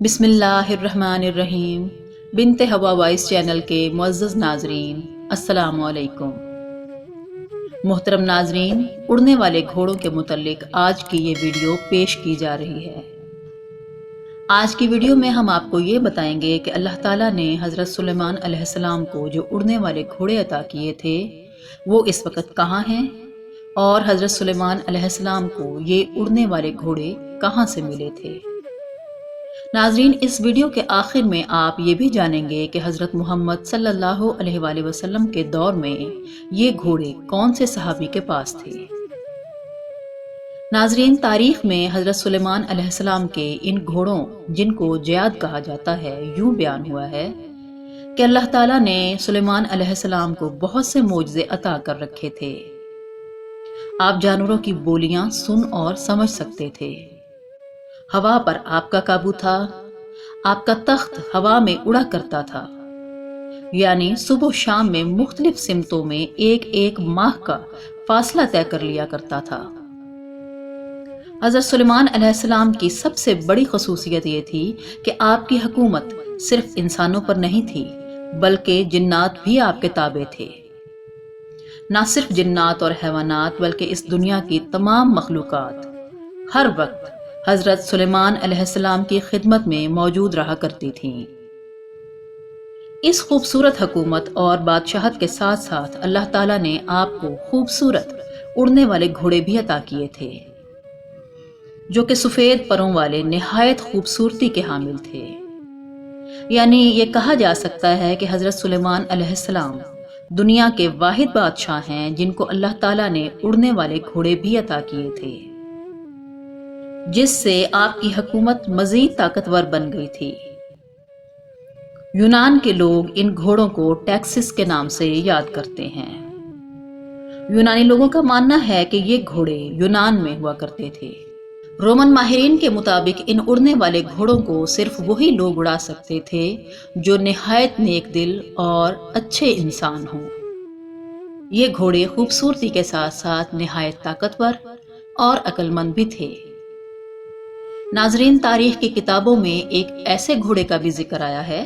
بسم اللہ الرحمن الرحیم۔ بنت ہوا وائس چینل کے معزز ناظرین، السلام علیکم۔ محترم ناظرین، اڑنے والے گھوڑوں کے متعلق آج کی یہ ویڈیو پیش کی جا رہی ہے۔ آج کی ویڈیو میں ہم آپ کو یہ بتائیں گے کہ اللہ تعالیٰ نے حضرت سلیمان علیہ السلام کو جو اڑنے والے گھوڑے عطا کیے تھے وہ اس وقت کہاں ہیں، اور حضرت سلیمان علیہ السلام کو یہ اڑنے والے گھوڑے کہاں سے ملے تھے۔ ناظرین، اس ویڈیو کے آخر میں آپ یہ بھی جانیں گے کہ حضرت محمد صلی اللہ علیہ وآلہ وسلم کے دور میں یہ گھوڑے کون سے صحابی کے پاس تھے۔ ناظرین، تاریخ میں حضرت سلیمان علیہ السلام کے ان گھوڑوں، جن کو جیاد کہا جاتا ہے، یوں بیان ہوا ہے کہ اللہ تعالیٰ نے سلیمان علیہ السلام کو بہت سے معجزے عطا کر رکھے تھے۔ آپ جانوروں کی بولیاں سن اور سمجھ سکتے تھے، ہوا پر آپ کا قابو تھا، آپ کا تخت ہوا میں اڑا کرتا تھا، یعنی صبح و شام میں مختلف سمتوں میں ایک ایک ماہ کا فاصلہ طے کر لیا کرتا تھا۔ حضرت سلیمان علیہ السلام کی سب سے بڑی خصوصیت یہ تھی کہ آپ کی حکومت صرف انسانوں پر نہیں تھی بلکہ جنات بھی آپ کے تابع تھے۔ نہ صرف جنات اور حیوانات بلکہ اس دنیا کی تمام مخلوقات ہر وقت حضرت سلیمان علیہ السلام کی خدمت میں موجود رہا کرتی تھیں۔ اس خوبصورت حکومت اور بادشاہت کے ساتھ ساتھ اللہ تعالیٰ نے آپ کو خوبصورت اڑنے والے گھوڑے بھی عطا کیے تھے، جو کہ سفید پروں والے نہایت خوبصورتی کے حامل تھے۔ یعنی یہ کہا جا سکتا ہے کہ حضرت سلیمان علیہ السلام دنیا کے واحد بادشاہ ہیں جن کو اللہ تعالیٰ نے اڑنے والے گھوڑے بھی عطا کیے تھے، جس سے آپ کی حکومت مزید طاقتور بن گئی تھی۔ یونان کے لوگ ان گھوڑوں کو ٹیکسس کے نام سے یاد کرتے ہیں۔ یونانی لوگوں کا ماننا ہے کہ یہ گھوڑے یونان میں ہوا کرتے تھے۔ رومن ماہرین کے مطابق ان اڑنے والے گھوڑوں کو صرف وہی لوگ اڑا سکتے تھے جو نہایت نیک دل اور اچھے انسان ہوں۔ یہ گھوڑے خوبصورتی کے ساتھ ساتھ نہایت طاقتور اور عقل مند بھی تھے۔ ناظرین، تاریخ کی کتابوں میں ایک ایسے گھوڑے کا بھی ذکر آیا ہے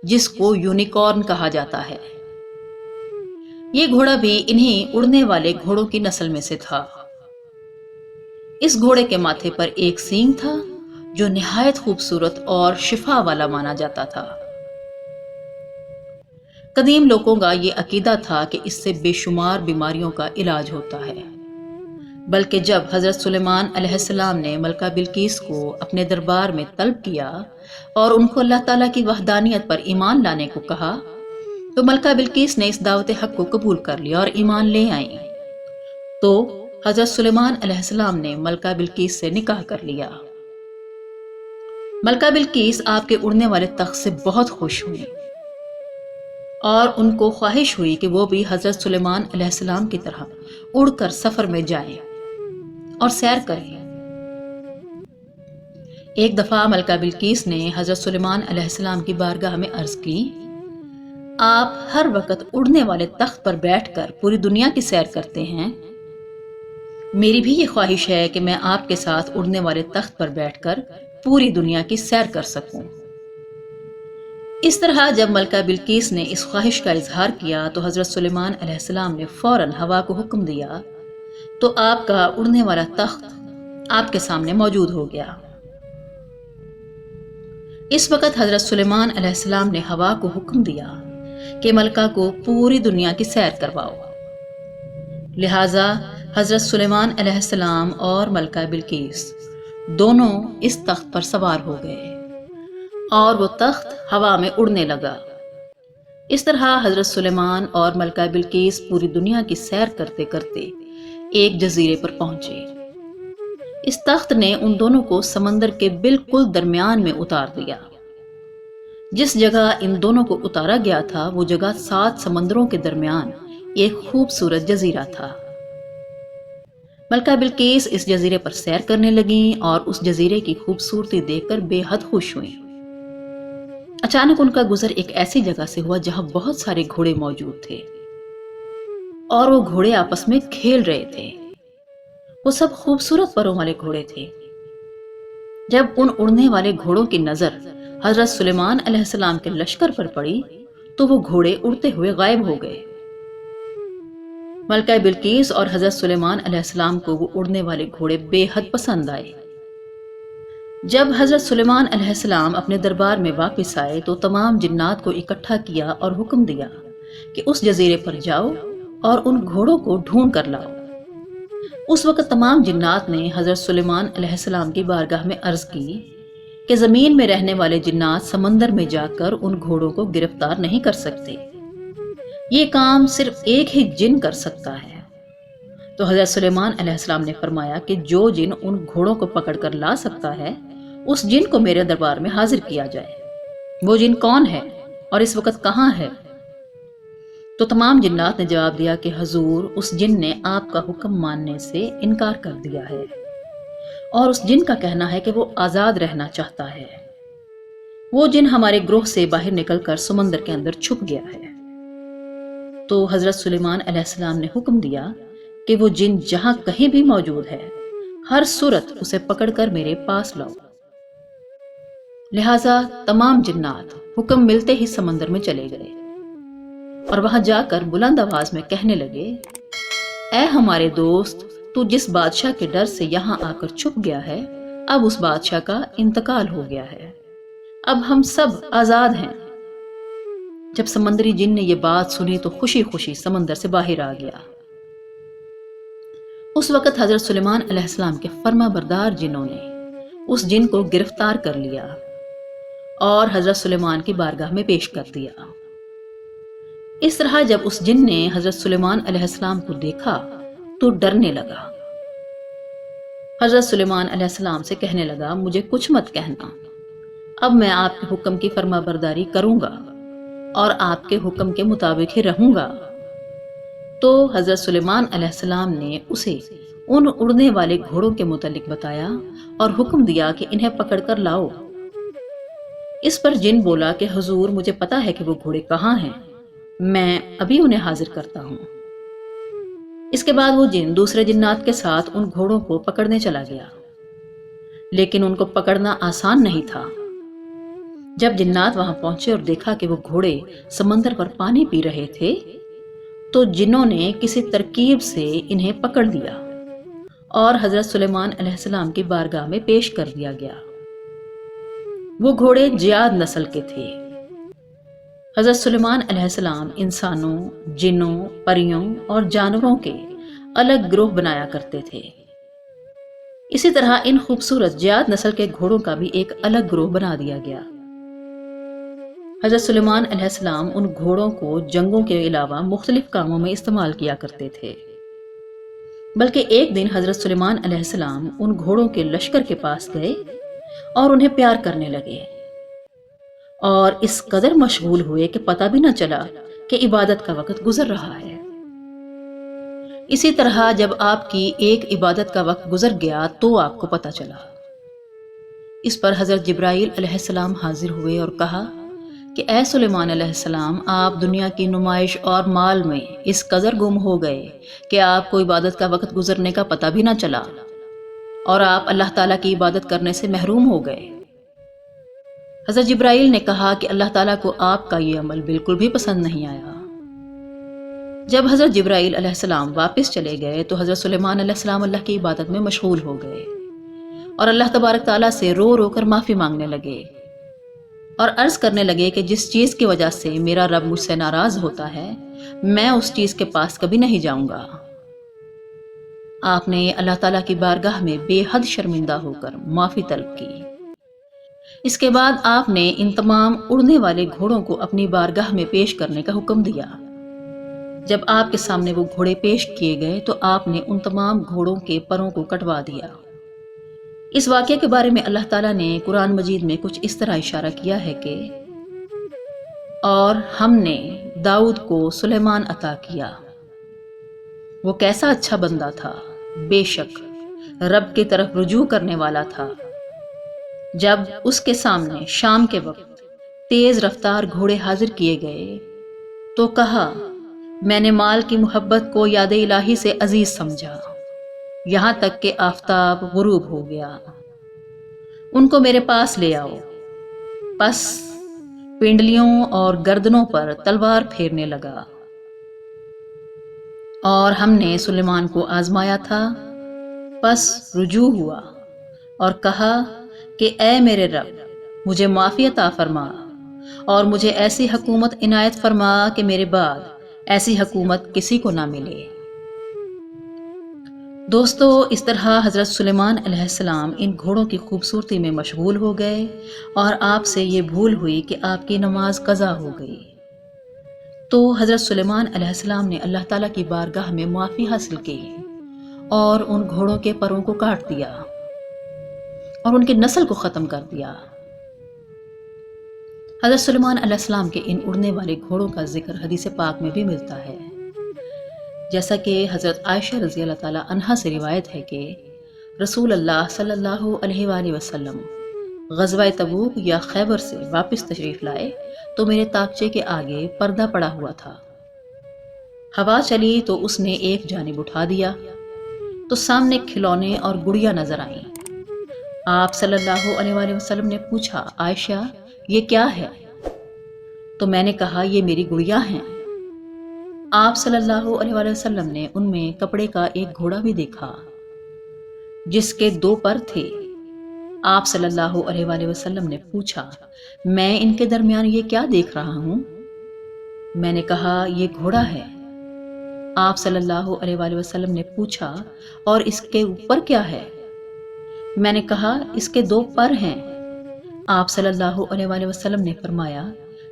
جس کو یونیکارن کہا جاتا ہے۔ یہ گھوڑا بھی انہی اڑنے والے گھوڑوں کی نسل میں سے تھا۔ اس گھوڑے کے ماتھے پر ایک سینگ تھا جو نہایت خوبصورت اور شفا والا مانا جاتا تھا۔ قدیم لوگوں کا یہ عقیدہ تھا کہ اس سے بے شمار بیماریوں کا علاج ہوتا ہے، بلکہ جب حضرت سلیمان علیہ السلام نے ملکہ بلقیس کو اپنے دربار میں طلب کیا اور ان کو اللہ تعالیٰ کی وحدانیت پر ایمان لانے کو کہا تو ملکہ بلقیس نے اس دعوت حق کو قبول کر لیا اور ایمان لے آئیں۔ تو حضرت سلیمان علیہ السلام نے ملکہ بلقیس سے نکاح کر لیا۔ ملکہ بلقیس آپ کے اڑنے والے تخت سے بہت خوش ہوئی اور ان کو خواہش ہوئی کہ وہ بھی حضرت سلیمان علیہ السلام کی طرح اڑ کر سفر میں جائیں اور سیر کریں۔ ایک دفعہ ملکہ بلقیس نے حضرت سلیمان علیہ السلام کی بارگاہ میں عرض کی، آپ ہر وقت اڑنے والے تخت پر بیٹھ کر پوری دنیا کی سیر کرتے ہیں، میری بھی یہ خواہش ہے کہ میں آپ کے ساتھ اڑنے والے تخت پر بیٹھ کر پوری دنیا کی سیر کر سکوں۔ اس طرح جب ملکہ بلقیس نے اس خواہش کا اظہار کیا تو حضرت سلیمان علیہ السلام نے فوراً ہوا کو حکم دیا تو آپ کا اڑنے والا تخت آپ کے سامنے موجود ہو گیا۔ اس وقت حضرت سلیمان علیہ السلام نے ہوا کو حکم دیا کہ ملکہ کو پوری دنیا کی سیر کرواؤ۔ لہٰذا حضرت سلیمان علیہ السلام اور ملکہ بلقیس دونوں اس تخت پر سوار ہو گئے اور وہ تخت ہوا میں اڑنے لگا۔ اس طرح حضرت سلیمان اور ملکہ بلقیس پوری دنیا کی سیر کرتے کرتے ایک جزیرے پر پہنچے۔ اس تخت نے ان دونوں کو سمندر کے بالکل درمیان میں اتار دیا۔ جس جگہ ان دونوں کو اتارا گیا تھا وہ جگہ 7 سمندروں کے درمیان ایک خوبصورت جزیرہ تھا۔ ملکہ بلقیس اس جزیرے پر سیر کرنے لگیں اور اس جزیرے کی خوبصورتی دیکھ کر بے حد خوش ہوئیں۔ اچانک ان کا گزر ایک ایسی جگہ سے ہوا جہاں بہت سارے گھوڑے موجود تھے اور وہ گھوڑے آپس میں کھیل رہے تھے۔ وہ سب خوبصورت پروں والے گھوڑے تھے۔ جب ان اڑنے والے گھوڑوں کی نظر حضرت سلیمان علیہ السلام کے لشکر پر پڑی تو وہ گھوڑے اڑتے ہوئے غائب ہو گئے۔ ملکہ بلقیس اور حضرت سلیمان علیہ السلام کو وہ اڑنے والے گھوڑے بے حد پسند آئے۔ جب حضرت سلیمان علیہ السلام اپنے دربار میں واپس آئے تو تمام جنات کو اکٹھا کیا اور حکم دیا کہ اس جزیرے پر جاؤ اور ان گھوڑوں کو ڈھونڈ کر لاؤ۔ اس وقت تمام جنات نے حضرت سلیمان علیہ السلام کی بارگاہ میں عرض کی کہ زمین میں رہنے والے جنات سمندر میں جا کر ان گھوڑوں کو گرفتار نہیں کر سکتے، یہ کام صرف ایک ہی جن کر سکتا ہے۔ تو حضرت سلیمان علیہ السلام نے فرمایا کہ جو جن ان گھوڑوں کو پکڑ کر لا سکتا ہے اس جن کو میرے دربار میں حاضر کیا جائے۔ وہ جن کون ہے اور اس وقت کہاں ہے؟ تو تمام جنات نے جواب دیا کہ حضور، اس جن نے آپ کا حکم ماننے سے انکار کر دیا ہے اور اس جن کا کہنا ہے کہ وہ آزاد رہنا چاہتا ہے۔ وہ جن ہمارے گروہ سے باہر نکل کر سمندر کے اندر چھپ گیا ہے۔ تو حضرت سلیمان علیہ السلام نے حکم دیا کہ وہ جن جہاں کہیں بھی موجود ہے ہر صورت اسے پکڑ کر میرے پاس لاؤ۔ لہٰذا تمام جنات حکم ملتے ہی سمندر میں چلے گئے اور وہاں جا کر بلند آواز میں کہنے لگے، اے ہمارے دوست، تو جس بادشاہ کے ڈر سے یہاں آ کر چھپ گیا ہے اب اس بادشاہ کا انتقال ہو گیا ہے، اب ہم سب آزاد ہیں۔ جب سمندری جن نے یہ بات سنی تو خوشی خوشی سمندر سے باہر آ گیا۔ اس وقت حضرت سلیمان علیہ السلام کے فرما بردار جنوں نے اس جن کو گرفتار کر لیا اور حضرت سلیمان کی بارگاہ میں پیش کر دیا۔ اس طرح جب اس جن نے حضرت سلیمان علیہ السلام کو دیکھا تو ڈرنے لگا۔ حضرت سلیمان علیہ السلام سے کہنے لگا، مجھے کچھ مت کہنا، اب میں آپ کے حکم کی فرما برداری کروں گا اور آپ کے حکم کے مطابق ہی رہوں گا۔ تو حضرت سلیمان علیہ السلام نے اسے ان اڑنے والے گھوڑوں کے متعلق بتایا اور حکم دیا کہ انہیں پکڑ کر لاؤ۔ اس پر جن بولا کہ حضور، مجھے پتا ہے کہ وہ گھوڑے کہاں ہیں، میں ابھی انہیں حاضر کرتا ہوں۔ اس کے بعد وہ جن دوسرے جنات کے ساتھ ان گھوڑوں کو پکڑنے چلا گیا، لیکن ان کو پکڑنا آسان نہیں تھا۔ جب جنات وہاں پہنچے اور دیکھا کہ وہ گھوڑے سمندر پر پانی پی رہے تھے تو جنوں نے کسی ترکیب سے انہیں پکڑ لیا اور حضرت سلیمان علیہ السلام کی بارگاہ میں پیش کر دیا گیا۔ وہ گھوڑے جیاد نسل کے تھے۔ حضرت سلیمان علیہ السلام انسانوں، جنوں، پریوں اور جانوروں کے الگ گروہ بنایا کرتے تھے۔ اسی طرح ان خوبصورت جیاد نسل کے گھوڑوں کا بھی ایک الگ گروہ بنا دیا گیا۔ حضرت سلیمان علیہ السلام ان گھوڑوں کو جنگوں کے علاوہ مختلف کاموں میں استعمال کیا کرتے تھے۔ بلکہ ایک دن حضرت سلیمان علیہ السلام ان گھوڑوں کے لشکر کے پاس گئے اور انہیں پیار کرنے لگے اور اس قدر مشغول ہوئے کہ پتہ بھی نہ چلا کہ عبادت کا وقت گزر رہا ہے۔ اسی طرح جب آپ کی ایک عبادت کا وقت گزر گیا تو آپ کو پتہ چلا۔ اس پر حضرت جبرائیل علیہ السلام حاضر ہوئے اور کہا کہ اے سلیمان علیہ السلام، آپ دنیا کی نمائش اور مال میں اس قدر گم ہو گئے کہ آپ کو عبادت کا وقت گزرنے کا پتہ بھی نہ چلا اور آپ اللہ تعالیٰ کی عبادت کرنے سے محروم ہو گئے۔ حضرت جبرائیل نے کہا کہ اللہ تعالیٰ کو آپ کا یہ عمل بالکل بھی پسند نہیں آیا۔ جب حضرت جبرائیل علیہ السلام واپس چلے گئے تو حضرت سلیمان علیہ السلام اللہ کی عبادت میں مشغول ہو گئے اور اللہ تبارک تعالیٰ سے رو رو کر معافی مانگنے لگے اور عرض کرنے لگے کہ جس چیز کی وجہ سے میرا رب مجھ سے ناراض ہوتا ہے میں اس چیز کے پاس کبھی نہیں جاؤں گا۔ آپ نے اللہ تعالیٰ کی بارگاہ میں بے حد شرمندہ ہو کر معافی طلب کی۔ اس کے بعد آپ نے ان تمام اڑنے والے گھوڑوں کو اپنی بارگاہ میں پیش کرنے کا حکم دیا۔ جب آپ کے سامنے وہ گھوڑے پیش کیے گئے تو آپ نے ان تمام گھوڑوں کے پروں کو کٹوا دیا۔ اس واقعے کے بارے میں اللہ تعالیٰ نے قرآن مجید میں کچھ اس طرح اشارہ کیا ہے کہ اور ہم نے داؤد کو سلیمان عطا کیا، وہ کیسا اچھا بندہ تھا، بے شک رب کی طرف رجوع کرنے والا تھا۔ جب اس کے سامنے شام کے وقت تیز رفتار گھوڑے حاضر کیے گئے تو کہا، میں نے مال کی محبت کو یاد الہی سے عزیز سمجھا، یہاں تک کہ آفتاب غروب ہو گیا۔ ان کو میرے پاس لے آؤ۔ پس پنڈلیوں اور گردنوں پر تلوار پھیرنے لگا۔ اور ہم نے سلیمان کو آزمایا تھا، پس رجوع ہوا اور کہا کہ اے میرے رب، مجھے معافی عطا فرما اور مجھے ایسی حکومت عنایت فرما کہ میرے بعد ایسی حکومت کسی کو نہ ملے۔ دوستو، اس طرح حضرت سلیمان علیہ السلام ان گھوڑوں کی خوبصورتی میں مشغول ہو گئے اور آپ سے یہ بھول ہوئی کہ آپ کی نماز قضا ہو گئی۔ تو حضرت سلیمان علیہ السلام نے اللہ تعالیٰ کی بارگاہ میں معافی حاصل کی اور ان گھوڑوں کے پروں کو کاٹ دیا اور ان کی نسل کو ختم کر دیا۔ حضرت سلیمان علیہ السلام کے ان اڑنے والے گھوڑوں کا ذکر حدیث پاک میں بھی ملتا ہے، جیسا کہ حضرت عائشہ رضی اللہ تعالیٰ عنہا سے روایت ہے کہ رسول اللہ صلی اللہ علیہ وآلہ وسلم غزوہ تبوک یا خیبر سے واپس تشریف لائے تو میرے تاقچے کے آگے پردہ پڑا ہوا تھا۔ ہوا چلی تو اس نے ایک جانب اٹھا دیا تو سامنے کھلونے اور گڑیا نظر آئیں۔ آپ صلی اللہ علیہ وآلہ وسلم نے پوچھا، عائشہ یہ کیا ہے؟ تو میں نے کہا یہ میری گڑیا ہیں۔ آپ صلی اللہ علیہ وآلہ وسلم نے ان میں کپڑے کا ایک گھوڑا بھی دیکھا جس کے 2 پر تھے۔ آپ صلی اللہ علیہ وآلہ وسلم نے پوچھا، میں ان کے درمیان یہ کیا دیکھ رہا ہوں؟ میں نے کہا یہ گھوڑا ہے۔ آپ صلی اللہ علیہ وآلہ وسلم نے پوچھا، اور اس کے اوپر کیا ہے؟ میں نے کہا اس کے 2 پر ہیں۔ آپ صلی اللہ علیہ وآلہ وسلم نے فرمایا،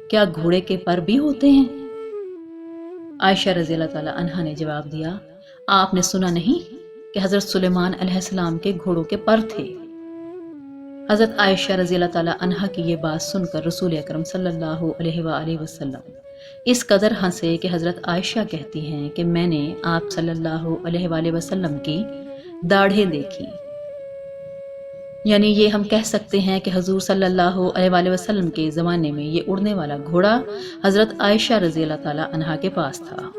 کیا گھوڑے کے پر بھی ہوتے ہیں؟ عائشہ رضی اللہ تعالیٰ عنہا نے جواب دیا، آپ نے سنا نہیں کہ حضرت سلیمان علیہ السلام کے گھوڑوں کے پر تھے؟ حضرت عائشہ رضی اللہ تعالیٰ عنہا کی یہ بات سن کر رسول اکرم صلی اللہ علیہ وآلہ وسلم اس قدر ہنسے کہ حضرت عائشہ کہتی ہیں کہ میں نے آپ صلی اللہ علیہ وآلہ وسلم کی داڑھیں دیکھی۔ یعنی یہ ہم کہہ سکتے ہیں کہ حضور صلی اللہ علیہ وآلہ وسلم کے زمانے میں یہ اڑنے والا گھوڑا حضرت عائشہ رضی اللہ تعالیٰ عنہا کے پاس تھا۔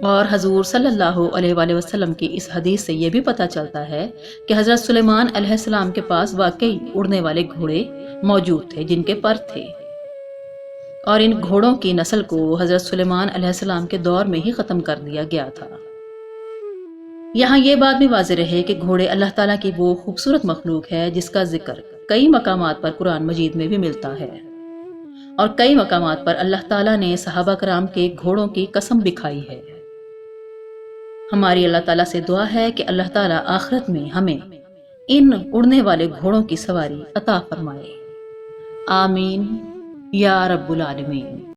اور حضور صلی اللہ علیہ وآلہ وسلم کی اس حدیث سے یہ بھی پتہ چلتا ہے کہ حضرت سلیمان علیہ السلام کے پاس واقعی اڑنے والے گھوڑے موجود تھے جن کے پر تھے، اور ان گھوڑوں کی نسل کو حضرت سلیمان علیہ السلام کے دور میں ہی ختم کر دیا گیا تھا۔ یہاں یہ بات بھی واضح رہے کہ گھوڑے اللہ تعالیٰ کی وہ خوبصورت مخلوق ہے جس کا ذکر کئی مقامات پر قرآن مجید میں بھی ملتا ہے، اور کئی مقامات پر اللہ تعالیٰ نے صحابہ کرام کے گھوڑوں کی قسم بھی کھائی ہے۔ ہماری اللہ تعالیٰ سے دعا ہے کہ اللہ تعالیٰ آخرت میں ہمیں ان اڑنے والے گھوڑوں کی سواری عطا فرمائے۔ آمین یا رب العالمین۔